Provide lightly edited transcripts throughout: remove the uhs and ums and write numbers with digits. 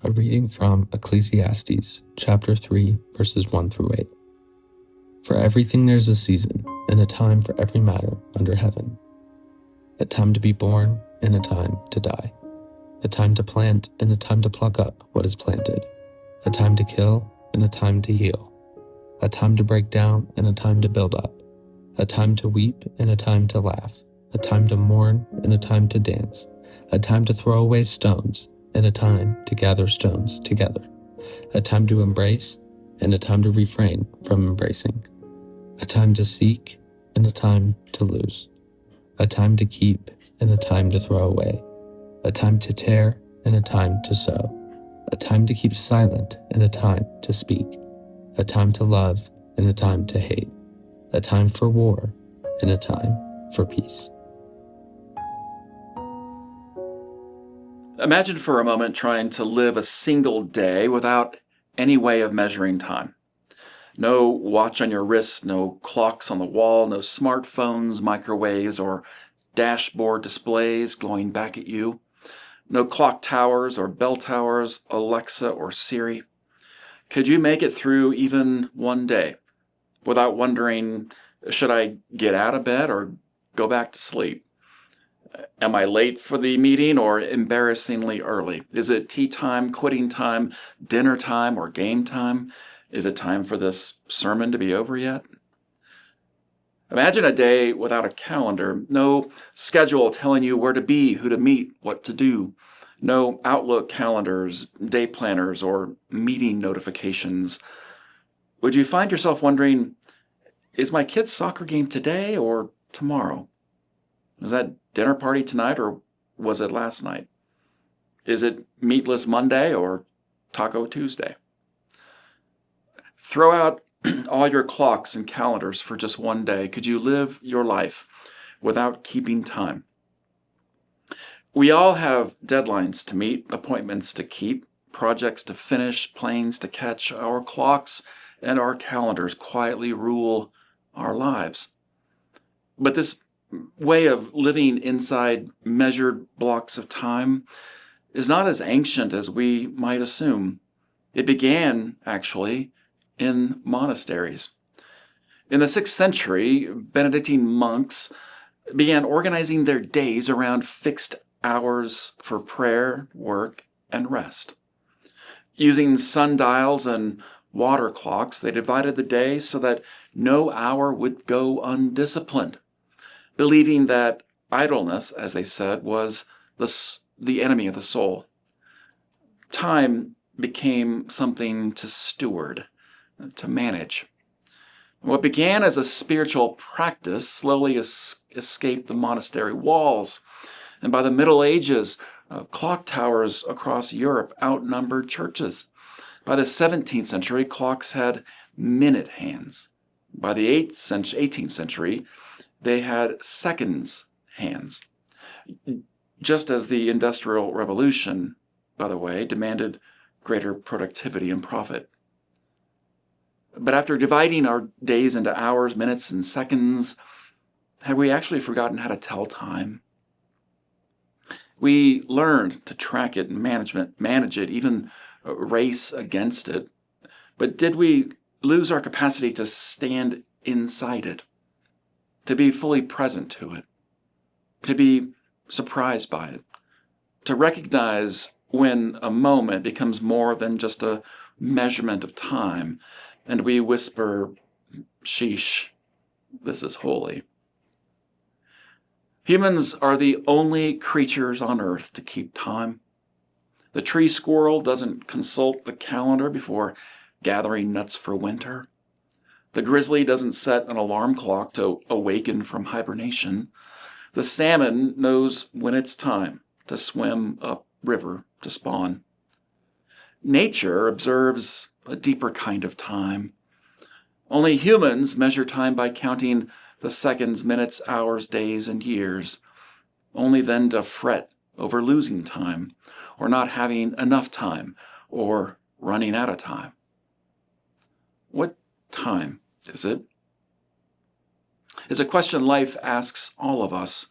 A reading from Ecclesiastes, chapter 3, verses 1 through 8. For everything there's a season, and a time for every matter under heaven. A time to be born, and a time to die. A time to plant, and a time to pluck up what is planted. A time to kill, and a time to heal. A time to break down, and a time to build up. A time to weep, and a time to laugh. A time to mourn, and a time to dance. A time to throw away stones, and a time to gather stones together. A time to embrace, and a time to refrain from embracing. A time to seek, and a time to lose. A time to keep, and a time to throw away. A time to tear, and a time to sow. A time to keep silent, and a time to speak. A time to love, and a time to hate. A time for war, and a time for peace. Imagine for a moment trying to live a single day without any way of measuring time. No watch on your wrist, no clocks on the wall, no smartphones, microwaves, or dashboard displays glowing back at you. No clock towers or bell towers, Alexa or Siri. Could you make it through even one day without wondering, should I get out of bed or go back to sleep? Am I late for the meeting or embarrassingly early? Is it tea time, quitting time, dinner time, or game time? Is it time for this sermon to be over yet? Imagine a day without a calendar, no schedule telling you where to be, who to meet, what to do. No Outlook calendars, day planners, or meeting notifications. Would you find yourself wondering, is my kid's soccer game today or tomorrow? Is that dinner party tonight or was it last night? Is it meatless Monday or Taco Tuesday? Throw out all your clocks and calendars for just one day. Could you live your life without keeping time? We all have deadlines to meet, appointments to keep, projects to finish, planes to catch. Our clocks and our calendars quietly rule our lives. But this way of living inside measured blocks of time is not as ancient as we might assume. It began, actually, in monasteries. In the 6th century, Benedictine monks began organizing their days around fixed hours for prayer, work, and rest. Using sundials and water clocks, they divided the day so that no hour would go undisciplined, believing that idleness, as they said, was the enemy of the soul. Time became something to steward, to manage. What began as a spiritual practice slowly escaped the monastery walls. And by the Middle Ages, clock towers across Europe outnumbered churches. By the 17th century, clocks had minute hands. By the 18th century, they had seconds hands. Just as the Industrial Revolution, by the way, demanded greater productivity and profit. But after dividing our days into hours, minutes, and seconds, have we actually forgotten how to tell time? We learned to track it and manage it, even race against it. But did we lose our capacity to stand inside it, to be fully present to it, to be surprised by it, to recognize when a moment becomes more than just a measurement of time, and we whisper, Sheesh, this is holy. Humans are the only creatures on earth to keep time. The tree squirrel doesn't consult the calendar before gathering nuts for winter. The grizzly doesn't set an alarm clock to awaken from hibernation. The salmon knows when it's time to swim upriver to spawn. Nature observes a deeper kind of time. Only humans measure time by counting the seconds, minutes, hours, days, and years, only then to fret over losing time, or not having enough time, or running out of time. What time is it? It's a question life asks all of us,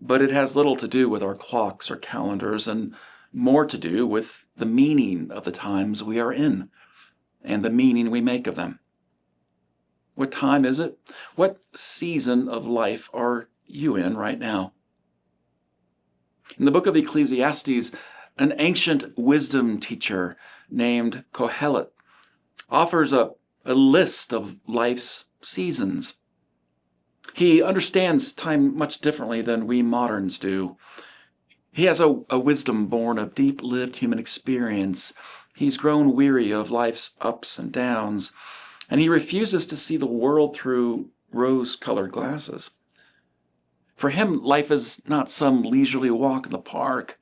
but it has little to do with our clocks or calendars and more to do with the meaning of the times we are in and the meaning we make of them. What time is it? What season of life are you in right now? In the book of Ecclesiastes, an ancient wisdom teacher named Kohelet offers a list of life's seasons. He understands time much differently than we moderns do. He has a wisdom born of deep-lived human experience. He's grown weary of life's ups and downs, and he refuses to see the world through rose-colored glasses. For him, life is not some leisurely walk in the park.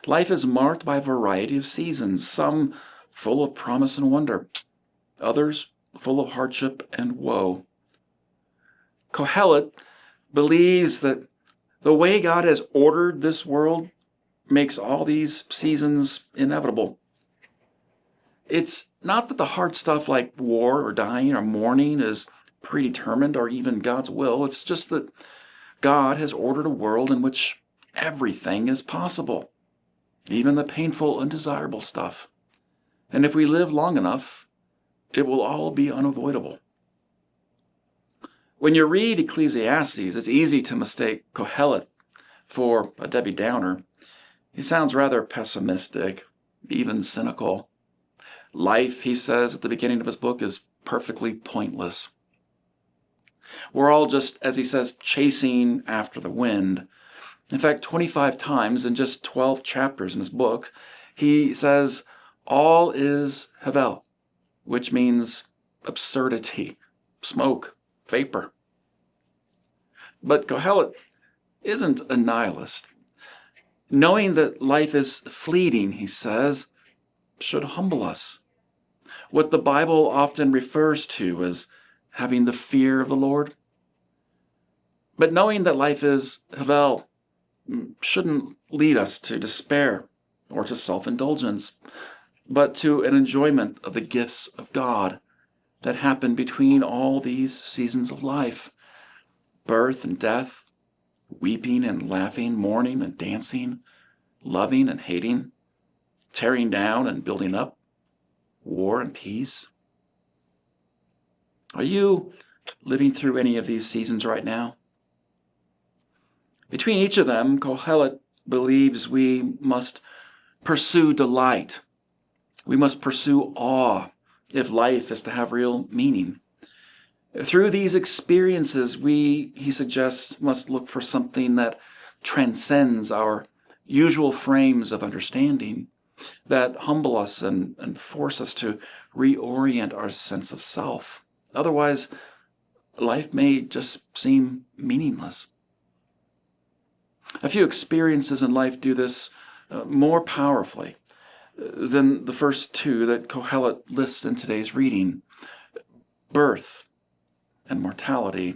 Life is marked by a variety of seasons, some full of promise and wonder, others full of hardship and woe. Kohelet believes that the way God has ordered this world makes all these seasons inevitable. It's not that the hard stuff like war or dying or mourning is predetermined or even God's will. It's just that God has ordered a world in which everything is possible, even the painful, undesirable stuff. And if we live long enough, it will all be unavoidable. When you read Ecclesiastes, it's easy to mistake Kohelet for a Debbie Downer. He sounds rather pessimistic, even cynical. Life, he says at the beginning of his book, is perfectly pointless. We're all just, as he says, chasing after the wind. In fact, 25 times in just 12 chapters in his book, he says, all is Havel, which means absurdity, smoke, vapor. But Kohelet isn't a nihilist. Knowing that life is fleeting, he says, should humble us. What the Bible often refers to as having the fear of the Lord. But knowing that life is Havel shouldn't lead us to despair or to self-indulgence, but to an enjoyment of the gifts of God that happen between all these seasons of life. Birth and death, weeping and laughing, mourning and dancing, loving and hating, tearing down and building up, war and peace. Are you living through any of these seasons right now? Between each of them, Kohelet believes we must pursue delight. We must pursue awe if life is to have real meaning. Through these experiences, we, he suggests, must look for something that transcends our usual frames of understanding, that humble us and force us to reorient our sense of self. Otherwise, life may just seem meaningless. A few experiences in life do this more powerfully than the first two that Kohelet lists in today's reading: birth and mortality,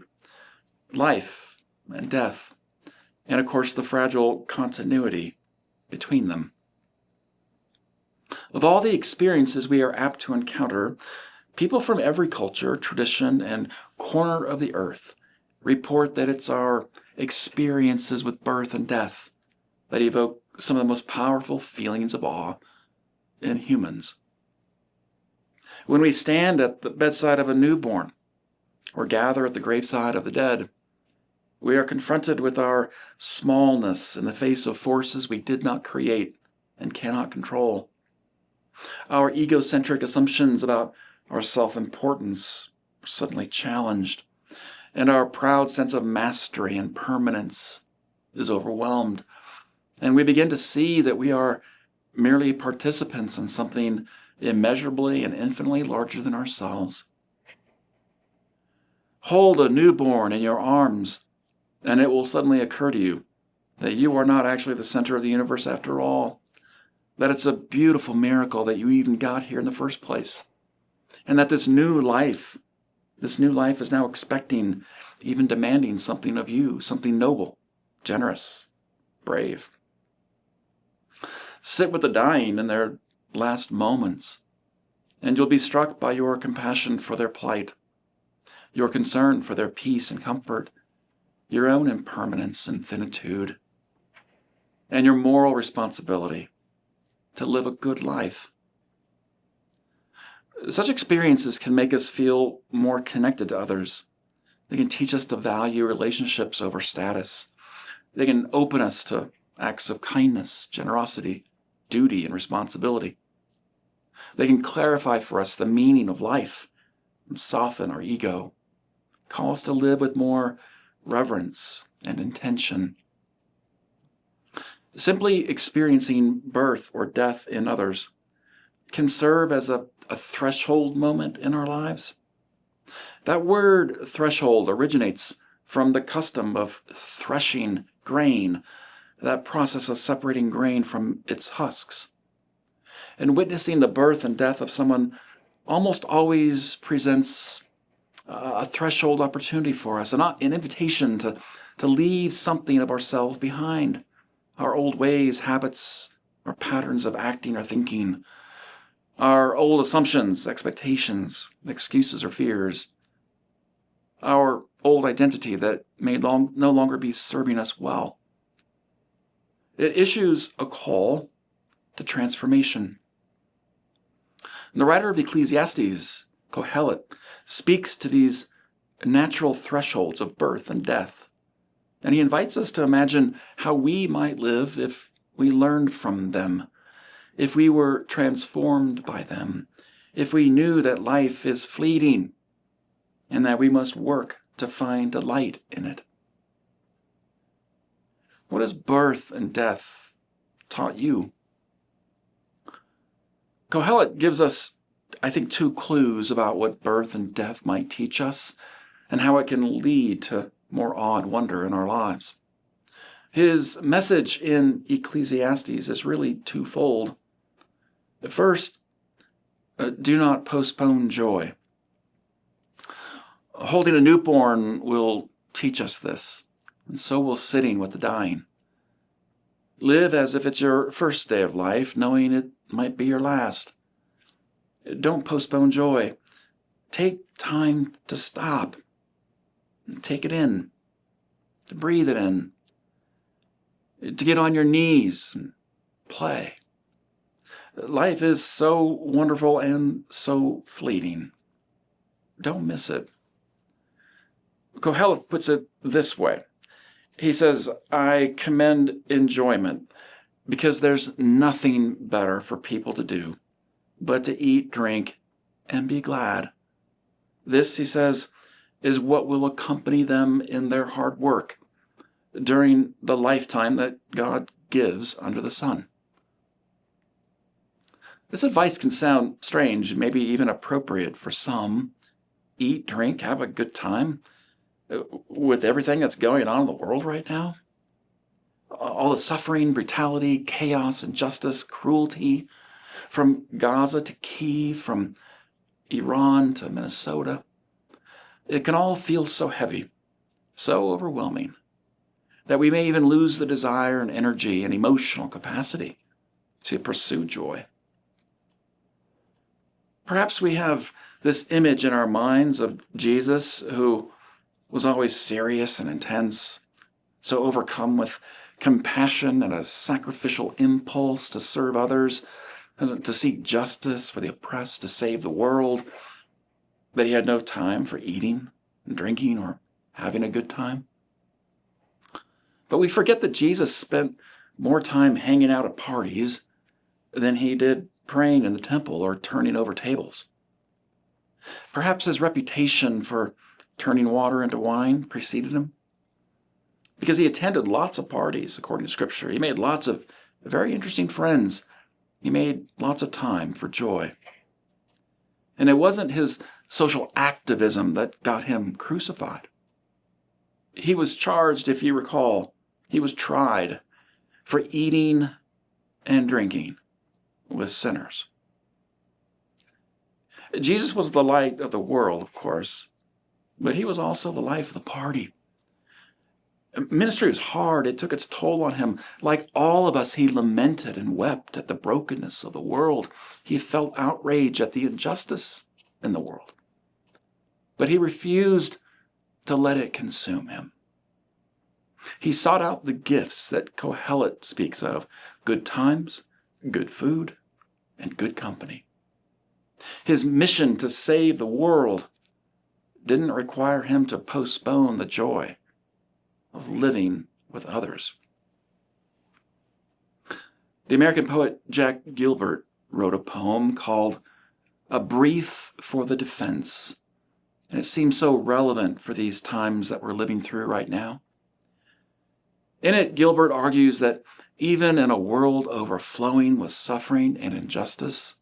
life and death, and of course the fragile continuity between them. Of all the experiences we are apt to encounter, people from every culture, tradition, and corner of the earth report that it's our experiences with birth and death that evoke some of the most powerful feelings of awe in humans. When we stand at the bedside of a newborn or gather at the graveside of the dead, we are confronted with our smallness in the face of forces we did not create and cannot control. Our egocentric assumptions about our self-importance are suddenly challenged, and our proud sense of mastery and permanence is overwhelmed. And we begin to see that we are merely participants in something immeasurably and infinitely larger than ourselves. Hold a newborn in your arms, and it will suddenly occur to you that you are not actually the center of the universe after all, that it's a beautiful miracle that you even got here in the first place, and that this new life is now expecting, even demanding something of you, something noble, generous, brave. Sit with the dying in their last moments, and you'll be struck by your compassion for their plight, your concern for their peace and comfort, your own impermanence and finitude, and your moral responsibility to live a good life. Such experiences can make us feel more connected to others. They can teach us to value relationships over status. They can open us to acts of kindness, generosity, duty, and responsibility. They can clarify for us the meaning of life, soften our ego, call us to live with more reverence and intention. Simply experiencing birth or death in others can serve as a threshold moment in our lives. That word threshold originates from the custom of threshing grain, that process of separating grain from its husks. And witnessing the birth and death of someone almost always presents a threshold opportunity for us, an invitation to leave something of ourselves behind, our old ways, habits, our patterns of acting or thinking, our old assumptions, expectations, excuses, or fears, our old identity that may no longer be serving us well. It issues a call to transformation. And the writer of Ecclesiastes, Kohelet, speaks to these natural thresholds of birth and death. And he invites us to imagine how we might live if we learned from them, if we were transformed by them, if we knew that life is fleeting and that we must work to find delight in it. What has birth and death taught you? Kohelet gives us, I think, two clues about what birth and death might teach us and how it can lead to more awe and wonder in our lives. His message in Ecclesiastes is really twofold. First, do not postpone joy. Holding a newborn will teach us this, and so will sitting with the dying. Live as if it's your first day of life, knowing it might be your last. Don't postpone joy. Take time to stop. Take it in. To breathe it in. To get on your knees and play. Life is so wonderful and so fleeting. Don't miss it. Kohelet puts it this way. He says, I commend enjoyment because there's nothing better for people to do but to eat, drink, and be glad. This, he says, is what will accompany them in their hard work during the lifetime that God gives under the sun. This advice can sound strange, maybe even appropriate for some. Eat, drink, have a good time. With everything that's going on in the world right now, all the suffering, brutality, chaos, injustice, cruelty, from Gaza to Kyiv, from Iran to Minnesota, it can all feel so heavy, so overwhelming, that we may even lose the desire and energy and emotional capacity to pursue joy. Perhaps we have this image in our minds of Jesus who was always serious and intense, so overcome with compassion and a sacrificial impulse to serve others, and to seek justice for the oppressed, to save the world, that he had no time for eating and drinking or having a good time. But we forget that Jesus spent more time hanging out at parties than he did praying in the temple or turning over tables. Perhaps his reputation for turning water into wine preceded him, because he attended lots of parties, according to Scripture. He made lots of very interesting friends. He made lots of time for joy. And it wasn't his social activism that got him crucified. He was charged, if you recall, he was tried for eating and drinking with sinners. Jesus was the light of the world, of course, but he was also the life of the party. Ministry was hard. It took its toll on him. Like all of us, he lamented and wept at the brokenness of the world. He felt outrage at the injustice in the world. But he refused to let it consume him. He sought out the gifts that Kohelet speaks of: good times, good food and good company. His mission to save the world didn't require him to postpone the joy of living with others. The American poet Jack Gilbert wrote a poem called A Brief for the Defense, and it seems so relevant for these times that we're living through right now. In it, Gilbert argues that even in a world overflowing with suffering and injustice,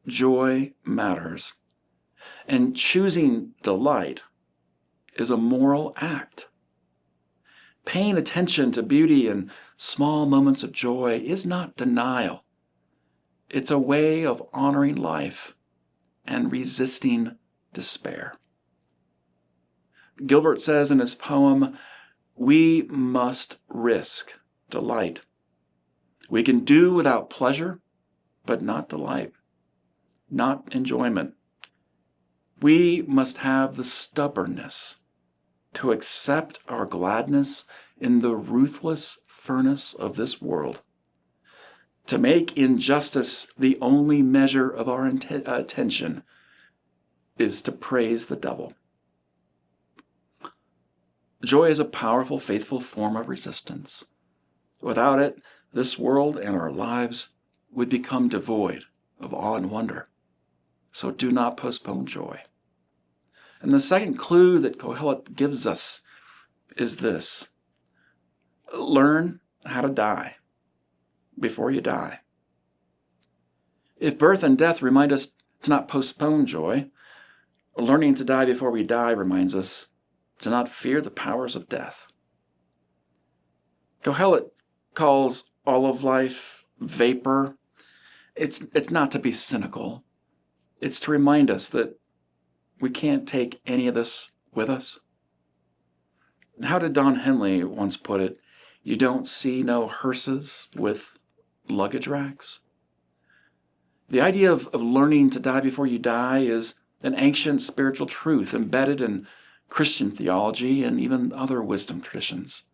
joy matters, and choosing delight is a moral act. Paying attention to beauty and small moments of joy is not denial. It's a way of honoring life and resisting despair. Gilbert says in his poem, "We must risk delight. We can do without pleasure, but not delight, not enjoyment. We must have the stubbornness to accept our gladness in the ruthless furnace of this world, to make injustice the only measure of our attention is to praise the devil." Joy is a powerful, faithful form of resistance. Without it, this world and our lives would become devoid of awe and wonder. So do not postpone joy. And the second clue that Kohelet gives us is this: learn how to die before you die. If birth and death remind us to not postpone joy, learning to die before we die reminds us to not fear the powers of death. Kohelet calls all of life vapor. It's not to be cynical. It's to remind us that we can't take any of this with us. How did Don Henley once put it? You don't see no hearses with luggage racks. The idea of learning to die before you die is an ancient spiritual truth embedded in Christian theology and even other wisdom traditions.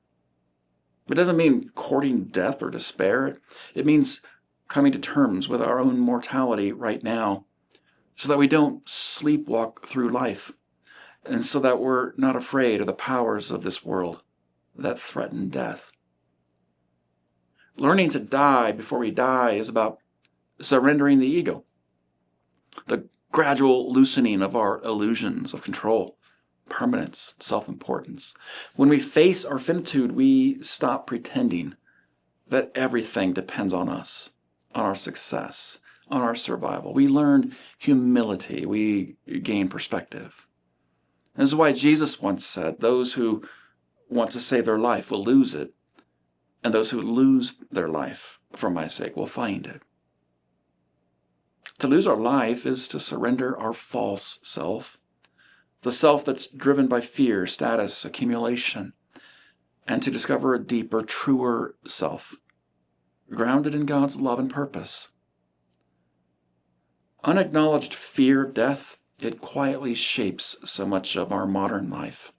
It doesn't mean courting death or despair. It means coming to terms with our own mortality right now so that we don't sleepwalk through life and so that we're not afraid of the powers of this world that threaten death. Learning to die before we die is about surrendering the ego, the gradual loosening of our illusions of control, permanence, self-importance. When we face our finitude, we stop pretending that everything depends on us, on our success, on our survival. We learn humility. We gain perspective. This is why Jesus once said, those who want to save their life will lose it, and those who lose their life for my sake will find it. To lose our life is to surrender our false self, the self that's driven by fear, status, accumulation, and to discover a deeper, truer self, grounded in God's love and purpose. Unacknowledged fear of death, it quietly shapes so much of our modern life.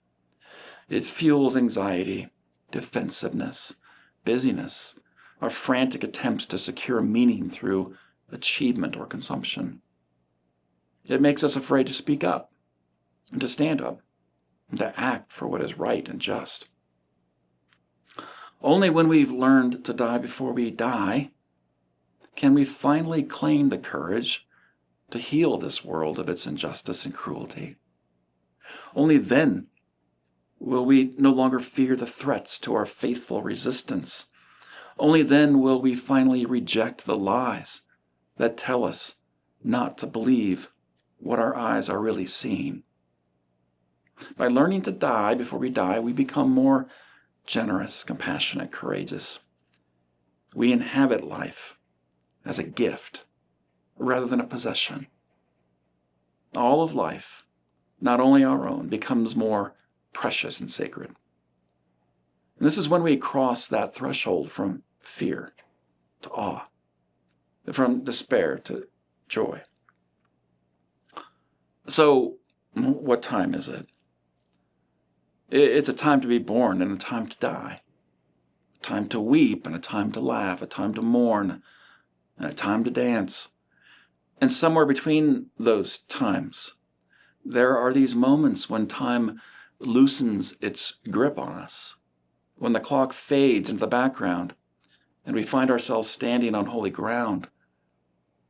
It fuels anxiety, defensiveness, busyness, our frantic attempts to secure meaning through achievement or consumption. It makes us afraid to speak up, and to stand up, and to act for what is right and just. Only when we've learned to die before we die can we finally claim the courage to heal this world of its injustice and cruelty. Only then will we no longer fear the threats to our faithful resistance. Only then will we finally reject the lies that tell us not to believe what our eyes are really seeing. By learning to die before we die, we become more generous, compassionate, courageous. We inhabit life as a gift rather than a possession. All of life, not only our own, becomes more precious and sacred. And this is when we cross that threshold from fear to awe, from despair to joy. So, what time is it? It's a time to be born and a time to die, a time to weep and a time to laugh, a time to mourn, and a time to dance. And somewhere between those times, there are these moments when time loosens its grip on us, when the clock fades into the background and we find ourselves standing on holy ground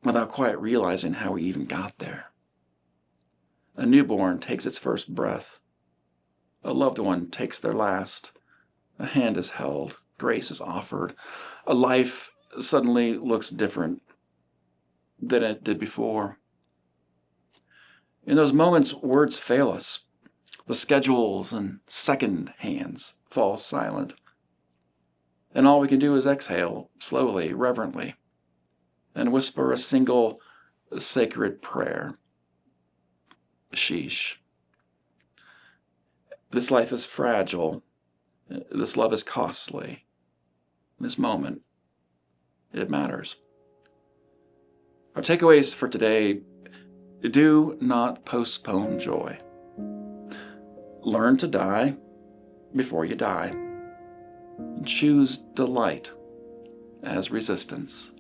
without quite realizing how we even got there. A newborn takes its first breath. A loved one takes their last. A hand is held. Grace is offered. A life suddenly looks different than it did before. In those moments, words fail us. The schedules and second hands fall silent. And all we can do is exhale slowly, reverently, and whisper a single sacred prayer. Sheesh. This life is fragile. This love is costly. This moment, it matters. Our takeaways for today: do not postpone joy. Learn to die before you die. Choose delight as resistance.